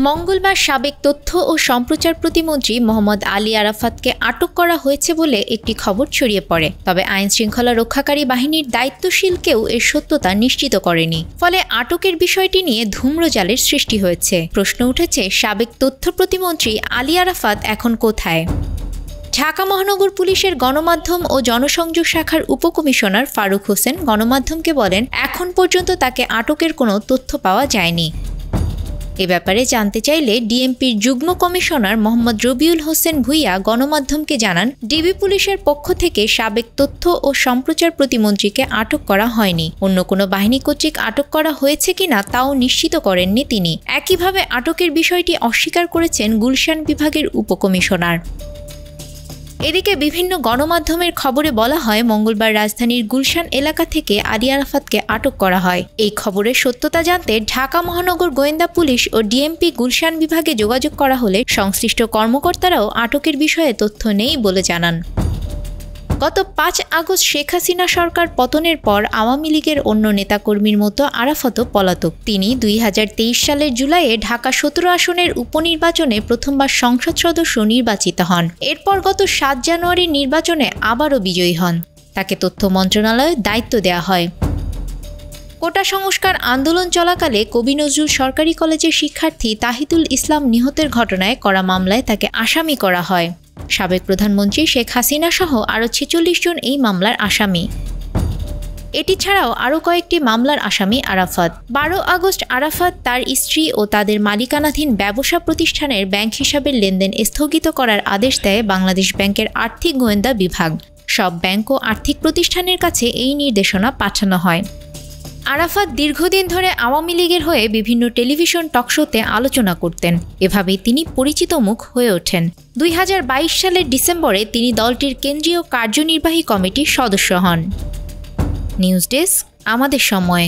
মঙ্গলবার সাবেক তথ্য ও সম্প্রচার প্রতিমন্ত্রী মোহাম্মদ আলী আরাফাতকে আটক করা হয়েছে বলে একটি খবর ছড়িয়ে পড়ে। তবে আইনশৃঙ্খলা রক্ষাকারী বাহিনীর দায়িত্বশীল কেউ এর সত্যতা নিশ্চিত করেনি। ফলে আটকের বিষয়টি নিয়ে ধূম্রজালের সৃষ্টি হয়েছে। প্রশ্ন উঠেছে, সাবেক তথ্য প্রতিমন্ত্রী আলী আরাফাত এখন কোথায়? ঢাকা মহানগর পুলিশের গণমাধ্যম ও জনসংযোগ শাখার উপকমিশনার ফারুক হোসেন গণমাধ্যমকে বলেন, এখন পর্যন্ত তাকে আটকের কোনো তথ্য পাওয়া যায়নি। এ ব্যাপারে জানতে চাইলে ডিএমপির যুগ্ম কমিশনার মোহাম্মদ রবিউল হোসেন ভূঁইয়া গণমাধ্যমকে জানান, ডিবি পুলিশের পক্ষ থেকে সাবেক তথ্য ও সম্প্রচার প্রতিমন্ত্রীকে আটক করা হয়নি। অন্য কোনো বাহিনী কর্তৃক আটক করা হয়েছে কিনা তাও নিশ্চিত করেননি তিনি। একইভাবে আটকের বিষয়টি অস্বীকার করেছেন গুলশান বিভাগের উপকমিশনার। এদিকে বিভিন্ন গণমাধ্যমের খবরে বলা হয়, মঙ্গলবার রাজধানীর গুলশান এলাকা থেকে আলী আরাফাতকে আটক করা হয়। এই খবরের সত্যতা জানতে ঢাকা মহানগর গোয়েন্দা পুলিশ ও ডিএমপি গুলশান বিভাগে যোগাযোগ করা হলে সংশ্লিষ্ট কর্মকর্তারাও আটকের বিষয়ে তথ্য নেই বলে জানান। গত ৫ আগস্ট শেখ হাসিনা সরকার পতনের পর আওয়ামী লীগের অন্য নেতাকর্মীর মতো আরাফাতও পলাতক। তিনি ২০২৩ সালের জুলাইয়ে ঢাকা ১৭ আসনের উপনির্বাচনে প্রথমবার সংসদ সদস্য নির্বাচিত হন। এরপর গত ৭ জানুয়ারির নির্বাচনে আবারও বিজয়ী হন। তাকে তথ্য মন্ত্রণালয়ে দায়িত্ব দেওয়া হয়। কোটা সংস্কার আন্দোলন চলাকালে কবি নজরুল সরকারি কলেজের শিক্ষার্থী তাহিদুল ইসলাম নিহতের ঘটনায় করা মামলায় তাকে আসামি করা হয়। সাবেক প্রধানমন্ত্রী শেখ হাসিনা সহ আরও ৪৬ জন এই মামলার আসামি। এটি ছাড়াও আরও কয়েকটি মামলার আসামি আরাফাত। ১২ আগস্ট আরাফাত তার স্ত্রী ও তাদের মালিকানাধীন ব্যবসা প্রতিষ্ঠানের ব্যাংক হিসাবের লেনদেন স্থগিত করার আদেশ দেয় বাংলাদেশ ব্যাংকের আর্থিক গোয়েন্দা বিভাগ। সব ব্যাংক ও আর্থিক প্রতিষ্ঠানের কাছে এই নির্দেশনা পাঠানো হয়। আরাফাত দীর্ঘদিন ধরে আওয়ামী লীগের হয়ে বিভিন্ন টেলিভিশন টকশোতে আলোচনা করতেন। এভাবেই তিনি পরিচিত মুখ হয়ে ওঠেন। ২০২২ সালের ডিসেম্বরে তিনি দলটির কেন্দ্রীয় কার্যনির্বাহী কমিটির সদস্য হন। নিউজ ডেস্ক, আমাদের সময়।